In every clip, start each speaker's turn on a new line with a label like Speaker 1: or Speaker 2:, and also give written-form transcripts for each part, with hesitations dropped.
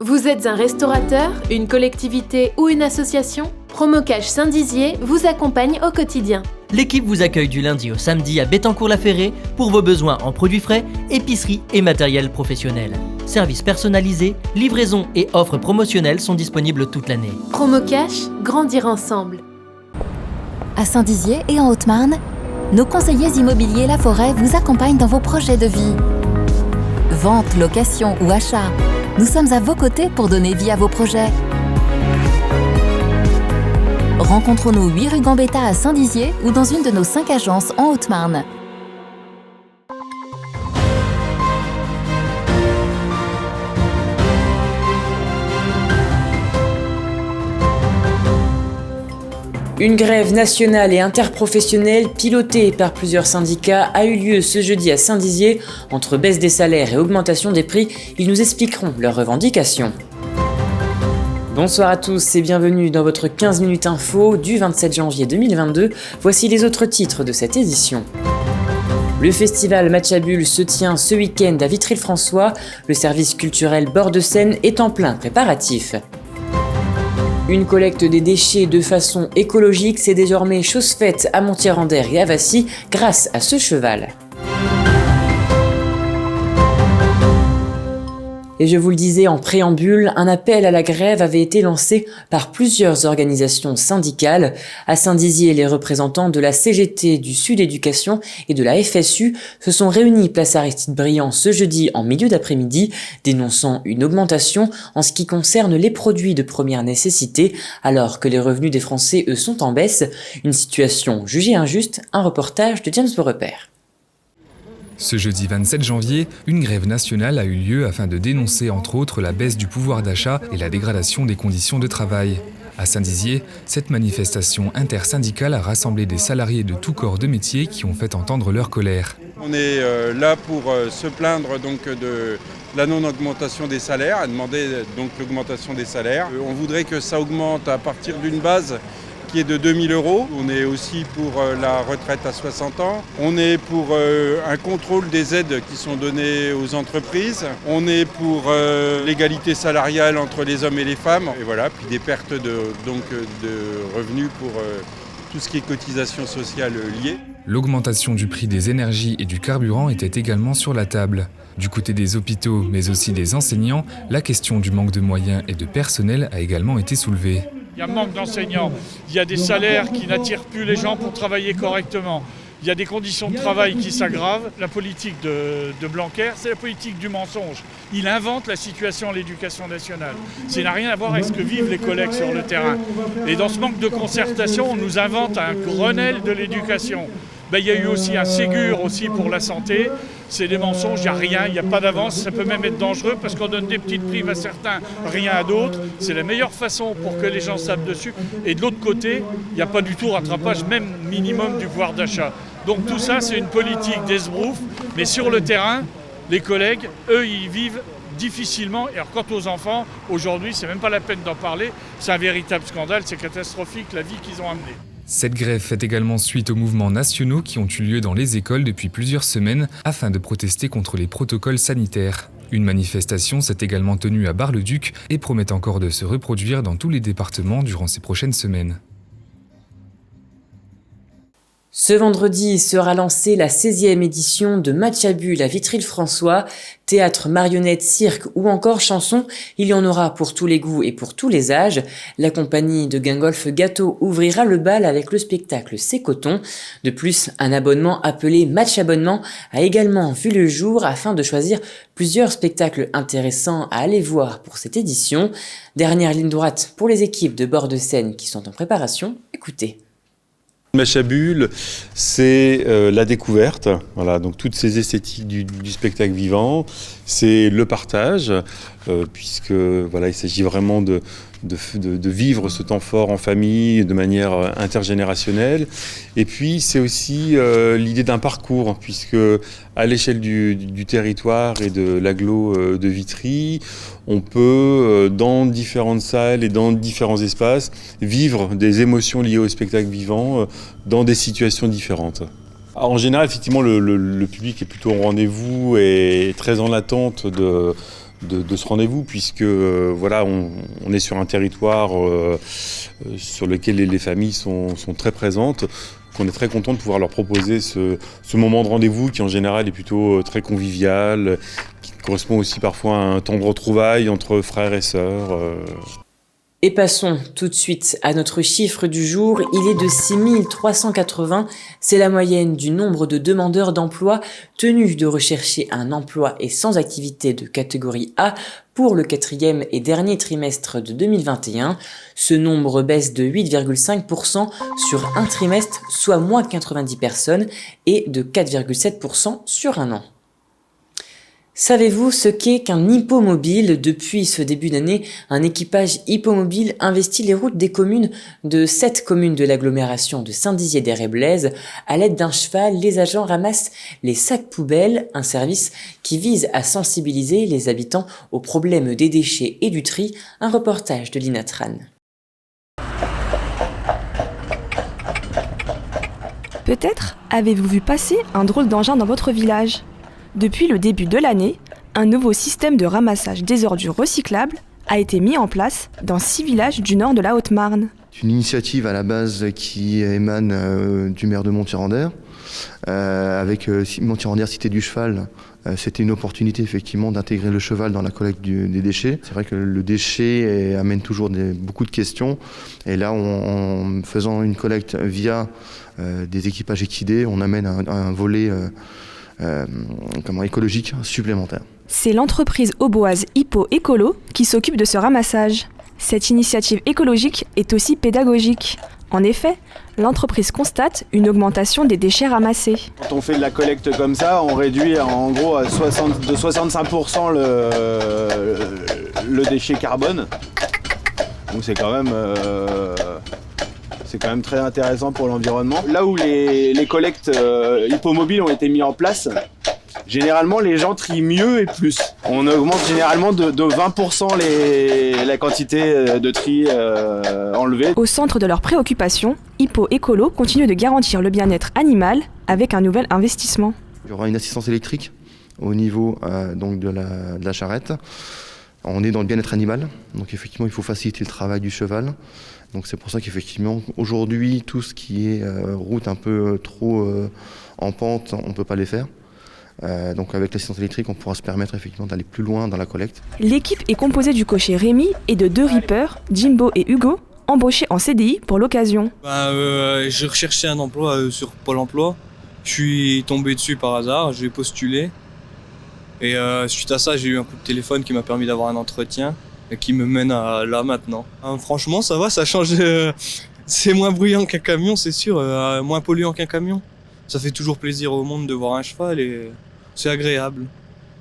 Speaker 1: Vous êtes un restaurateur, une collectivité ou une association ? Promocash Saint-Dizier vous accompagne au quotidien.
Speaker 2: L'équipe vous accueille du lundi au samedi à Bettencourt-la-Ferrée pour vos besoins en produits frais, épicerie et matériel professionnel. Services personnalisés, livraison et offres promotionnelles sont disponibles toute l'année.
Speaker 1: Promocash, grandir ensemble.
Speaker 3: À Saint-Dizier et en Haute-Marne, nos conseillers immobiliers La Forêt vous accompagnent dans vos projets de vie. Vente, location ou achat, nous sommes à vos côtés pour donner vie à vos projets. Rencontrons-nous 8 rue Gambetta à Saint-Dizier ou dans une de nos 5 agences en Haute-Marne.
Speaker 4: Une grève nationale et interprofessionnelle pilotée par plusieurs syndicats a eu lieu ce jeudi à Saint-Dizier. Entre baisse des salaires et augmentation des prix, ils nous expliqueront leurs revendications. Bonsoir à tous et bienvenue dans votre 15 minutes info du 27 janvier 2022. Voici les autres titres de cette édition. Le festival Match à Bulles se tient ce week-end à Vitry-le-François. Le service culturel Bord de Seine est en plein préparatif. Une collecte des déchets de façon écologique, c'est désormais chose faite à Montier-en-Der et à Vassy grâce à ce cheval. Et je vous le disais en préambule, un appel à la grève avait été lancé par plusieurs organisations syndicales. À Saint-Dizier, les représentants de la CGT, du Sud Éducation et de la FSU se sont réunis place Aristide-Briand ce jeudi en milieu d'après-midi, dénonçant une augmentation en ce qui concerne les produits de première nécessité, alors que les revenus des Français, eux, sont en baisse. Une situation jugée injuste, un reportage de James Beaurepaire.
Speaker 5: Ce jeudi 27 janvier, une grève nationale a eu lieu afin de dénoncer entre autres la baisse du pouvoir d'achat et la dégradation des conditions de travail. À Saint-Dizier, cette manifestation intersyndicale a rassemblé des salariés de tous corps de métier qui ont fait entendre leur colère.
Speaker 6: On est là pour se plaindre donc de la non-augmentation des salaires, à demander donc l'augmentation des salaires. On voudrait que ça augmente à partir d'une base qui est de 2 000 €. On est aussi pour la retraite à 60 ans. On est pour un contrôle des aides qui sont données aux entreprises. On est pour l'égalité salariale entre les hommes et les femmes. Et voilà, puis des pertes de revenus pour tout ce qui est cotisation sociale liée.
Speaker 5: L'augmentation du prix des énergies et du carburant était également sur la table. Du côté des hôpitaux, mais aussi des enseignants, la question du manque de moyens et de personnel a également été soulevée.
Speaker 7: Il y a un manque d'enseignants, il y a des salaires qui n'attirent plus les gens pour travailler correctement. Il y a des conditions de travail qui s'aggravent. La politique de Blanquer, c'est la politique du mensonge. Il invente la situation à l'éducation nationale. Ça n'a rien à voir avec ce que vivent les collègues sur le terrain. Et dans ce manque de concertation, on nous invente un Grenelle de l'éducation. Il y a eu aussi un Ségur aussi pour la santé. C'est des mensonges, il n'y a rien, il n'y a pas d'avance. Ça peut même être dangereux parce qu'on donne des petites primes à certains, rien à d'autres. C'est la meilleure façon pour que les gens savent dessus. Et de l'autre côté, il n'y a pas du tout rattrapage, même minimum du pouvoir d'achat. Donc tout ça, c'est une politique d'esbrouf. Mais sur le terrain, les collègues, eux, ils vivent difficilement. Et alors quant aux enfants, aujourd'hui, c'est même pas la peine d'en parler. C'est un véritable scandale, c'est catastrophique la vie qu'ils ont amenée.
Speaker 5: Cette grève fait également suite aux mouvements nationaux qui ont eu lieu dans les écoles depuis plusieurs semaines afin de protester contre les protocoles sanitaires. Une manifestation s'est également tenue à Bar-le-Duc et promet encore de se reproduire dans tous les départements durant ces prochaines semaines.
Speaker 4: Ce vendredi sera lancée la 16e édition de Match à Bulles à Vitry-le-François. Théâtre, marionnettes, cirque ou encore chansons, il y en aura pour tous les goûts et pour tous les âges. La compagnie de Gingolf Gâteau ouvrira le bal avec le spectacle C'est Coton. De plus, un abonnement appelé Match Abonnement a également vu le jour afin de choisir plusieurs spectacles intéressants à aller voir pour cette édition. Dernière ligne droite pour les équipes de Bord de Seine qui sont en préparation. Écoutez.
Speaker 6: Match à Bulles, c'est la découverte, voilà, donc toutes ces esthétiques du spectacle vivant, c'est le partage, puisque voilà, il s'agit vraiment de vivre ce temps fort en famille de manière intergénérationnelle. Et puis c'est aussi l'idée d'un parcours, puisque à l'échelle du territoire et de l'agglo de Vitry, on peut, dans différentes salles et dans différents espaces, vivre des émotions liées au spectacle vivant dans des situations différentes. Alors, en général, effectivement, le public est plutôt au rendez-vous et très en attente de ce rendez-vous, puisque voilà, on est sur un territoire sur lequel les familles sont très présentes. On est très content de pouvoir leur proposer ce moment de rendez-vous qui en général est plutôt très convivial, qui correspond aussi parfois à un temps de retrouvailles entre frères et sœurs.
Speaker 4: Et passons tout de suite à notre chiffre du jour. Il est de 6380. C'est la moyenne du nombre de demandeurs d'emploi tenus de rechercher un emploi et sans activité de catégorie A pour le 4e et dernier trimestre de 2021. Ce nombre baisse de 8,5% sur un trimestre, soit moins 90 personnes, et de 4,7% sur un an. Savez-vous ce qu'est qu'un hippomobile ? Depuis ce début d'année, un équipage hippomobile investit les routes des communes de 7 communes de l'agglomération de Saint-Dizier-d'Eray-Blaise. À l'aide d'un cheval, les agents ramassent les sacs poubelles, un service qui vise à sensibiliser les habitants aux problèmes des déchets et du tri. Un reportage de l'Inatran.
Speaker 8: Peut-être avez-vous vu passer un drôle d'engin dans votre village ? Depuis le début de l'année, un nouveau système de ramassage des ordures recyclables a été mis en place dans 6 villages du nord de la Haute-Marne.
Speaker 9: C'est une initiative à la base qui émane du maire de Montier-en-Der. Avec Montier-en-Der, Cité du Cheval, c'était une opportunité effectivement d'intégrer le cheval dans la collecte des déchets. C'est vrai que le déchet amène toujours beaucoup de questions. Et là, en faisant une collecte via des équipages équidés, on amène un volet écologique supplémentaire.
Speaker 8: C'est l'entreprise auboise Hippo Écolo qui s'occupe de ce ramassage. Cette initiative écologique est aussi pédagogique. En effet, l'entreprise constate une augmentation des déchets ramassés.
Speaker 10: Quand on fait de la collecte comme ça, on réduit en gros de 65% le déchet carbone. Donc c'est quand même très intéressant pour l'environnement. Là où les collectes hippomobiles ont été mis en place, généralement les gens trient mieux et plus. On augmente généralement de 20% la quantité de tri enlevée.
Speaker 8: Au centre de leurs préoccupations, Hippo Écolo continue de garantir le bien-être animal avec un nouvel investissement.
Speaker 9: Il y aura une assistance électrique au niveau donc de la charrette. On est dans le bien-être animal, donc effectivement il faut faciliter le travail du cheval. Donc c'est pour ça qu'effectivement aujourd'hui tout ce qui est route un peu trop en pente, on ne peut pas les faire. Donc avec l'assistance électrique, on pourra se permettre effectivement d'aller plus loin dans la collecte.
Speaker 8: L'équipe est composée du cocher Rémi et de 2 rippers, Jimbo et Hugo, embauchés en CDI pour l'occasion.
Speaker 11: Je recherchais un emploi sur Pôle emploi. Je suis tombé dessus par hasard, j'ai postulé. Et suite à ça, j'ai eu un coup de téléphone qui m'a permis d'avoir un entretien et qui me mène à là maintenant. Franchement, ça va, ça change. C'est moins bruyant qu'un camion, c'est sûr, moins polluant qu'un camion. Ça fait toujours plaisir au monde de voir un cheval et c'est agréable.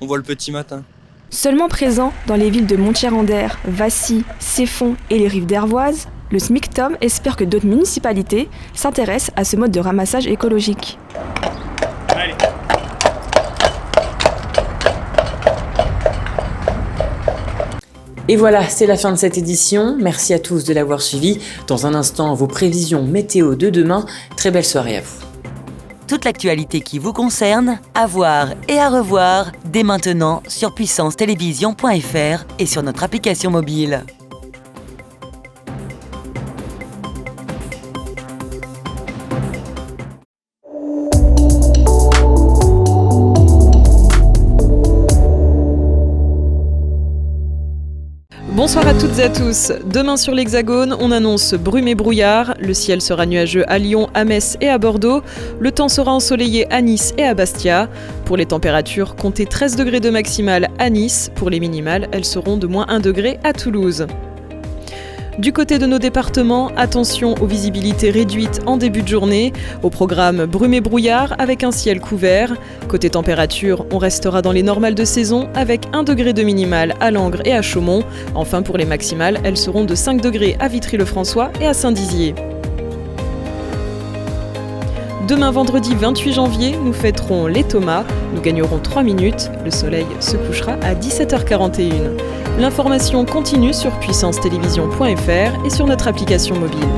Speaker 11: On voit le petit matin.
Speaker 8: Seulement présent dans les villes de Montier-en-Der, Vassy, Ceffonds et les rives d'Hervoise, le SMICTOM espère que d'autres municipalités s'intéressent à ce mode de ramassage écologique.
Speaker 7: Allez.
Speaker 4: Et voilà, c'est la fin de cette édition. Merci à tous de l'avoir suivi. Dans un instant, vos prévisions météo de demain. Très belle soirée à vous.
Speaker 12: Toute l'actualité qui vous concerne, à voir et à revoir dès maintenant sur puissancetélévision.fr et sur notre application mobile.
Speaker 13: Bonsoir à toutes et à tous. Demain sur l'Hexagone, on annonce brume et brouillard. Le ciel sera nuageux à Lyon, à Metz et à Bordeaux. Le temps sera ensoleillé à Nice et à Bastia. Pour les températures, comptez 13 degrés de maximale à Nice. Pour les minimales, elles seront de moins 1 degré à Toulouse. Du côté de nos départements, attention aux visibilités réduites en début de journée, au programme brume et brouillard avec un ciel couvert. Côté température, on restera dans les normales de saison avec 1 degré de minimale à Langres et à Chaumont. Enfin pour les maximales, elles seront de 5 degrés à Vitry-le-François et à Saint-Dizier. Demain vendredi 28 janvier, nous fêterons les Thomas. Nous gagnerons 3 minutes. Le soleil se couchera à 17h41. L'information continue sur puissancetélévision.fr et sur notre application mobile.